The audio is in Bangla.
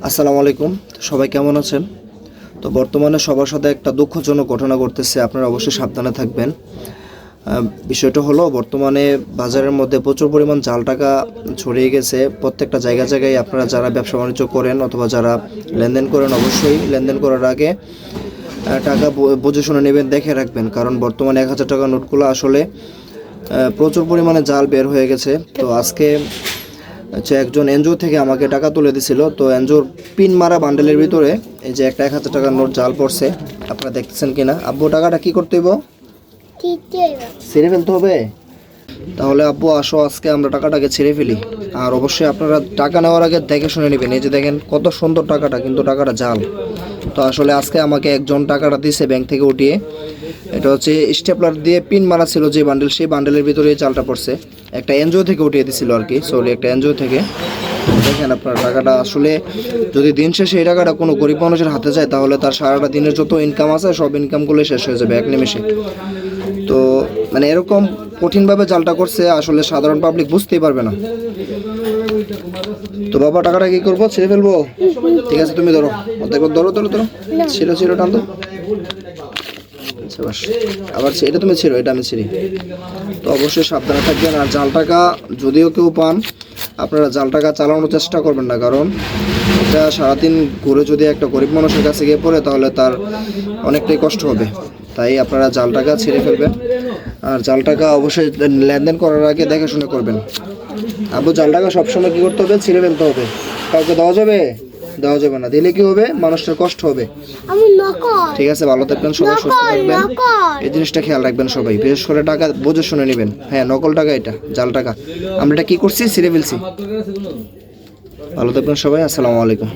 আসসালামু আলাইকুম। সবাই কেমন আছেন? তো বর্তমানে সবার সাথে একটা দুঃখজনক ঘটনা ঘটতেছে, আপনারা অবশ্যই সাবধানে থাকবেন। বিষয়টা হলো, বর্তমানে বাজারের মধ্যে প্রচুর পরিমাণ জাল টাকা ছড়িয়ে গেছে প্রত্যেকটা জায়গায়। আপনারা যারা ব্যবসা বাণিজ্য করেন অথবা যারা লেনদেন করেন, অবশ্যই লেনদেন করার আগে টাকা বুঝে শুনে নেবেন, দেখে রাখবেন। কারণ বর্তমানে 1000 টাকা নোটগুলো আসলে প্রচুর পরিমাণে জাল বের হয়ে গেছে। তো আজকে একজন এনজিও থেকে আমাকে টাকা তুলে দিছিল। তো এনজিওর পিন মারা বান্ডেলের ভিতরে এই যে একটা 1000 টাকার নোট জাল পড়ছে, আপনারা দেখতেছেন কিনা? আব্বু, টাকাটা কি করতে হইব? ছিঁড়ে ফেলতে হবে? তাহলে আব্বু আসো, আজকে আমরা টাকাটাকে ছিঁড়ে ফেলি। আর অবশ্যই আপনারা টাকা নেওয়ার আগে দেখে শুনে নেবেন। এই যে দেখেন কত সুন্দর টাকাটা, কিন্তু টাকাটা জাল। তো আসলে আজকে আমাকে একজন টাকাটা দিয়েছে ব্যাংক থেকে উঠিয়ে। এটা হচ্ছে স্টেপলার দিয়ে পিন মারা ছিল যে বান্ডেল, সেই বান্ডেলের ভিতরে এই চালটা পড়ছে। একটা এনজিও থেকে উঠিয়ে দিছিল আর কি, সরি, একটা এনজিও থেকে। দেখেন আপনার টাকাটা আসলে যদি দিন শেষে এই টাকাটা কোনো গরিব মানুষের হাতে যায়, তাহলে তার সারাটা দিনের যত ইনকাম আছে সব ইনকামগুলো শেষ হয়ে যাবে এক নিমেষে। তো মানে এরকম কঠিনভাবে জালটা করছে, আসলে সাধারণ পাবলিক বুঝতেই পারবে না। তো বাবা, টাকাটা কি করবো? ছেড়ে ফেলবো? ঠিক আছে, তুমি ধরো, ধরো ধরো ধরো, ছিল টান তো। আচ্ছা বাস, আবার এটা তুমি ছিল, এটা আমি ছিড়ি। তো অবশ্যই সাবধানে থাকবেন। আর জাল টাকা যদিও কেউ পান, আপনারা জাল টাকা চালানোর চেষ্টা করবেন না, কারণ এটা সারাদিন ঘুরে যদি একটা গরিব মানুষের কাছে গিয়ে পড়ে, তাহলে তার অনেকটাই কষ্ট হবে। তাই আপনারা জাল টাকা ছিঁড়ে ফেলবেন। আর জাল টাকা অবশ্যই লেনদেন করার আগে দেখে শুনে করবেন। আবু, জাল টাকা সবসময় কী করতে হবে? ছিঁড়ে ফেলতে হবে। কাউকে দেওয়া যাবে? দেওয়া যাবে না। দিলে কি হবে? মানুষটার কষ্ট হবে। ঠিক আছে, ভালো থাকবেন সবাই, সুস্থ থাকবেন। এই জিনিসটা খেয়াল রাখবেন সবাই, বিশেষ করে টাকা বুঝে শুনে নেবেন। হ্যাঁ, নকল টাকা, এটা জাল টাকা। আমরা এটা কি করছি? ছিঁড়ে ফেলছি। ভালো থাকবেন সবাই, আসসালামু আলাইকুম।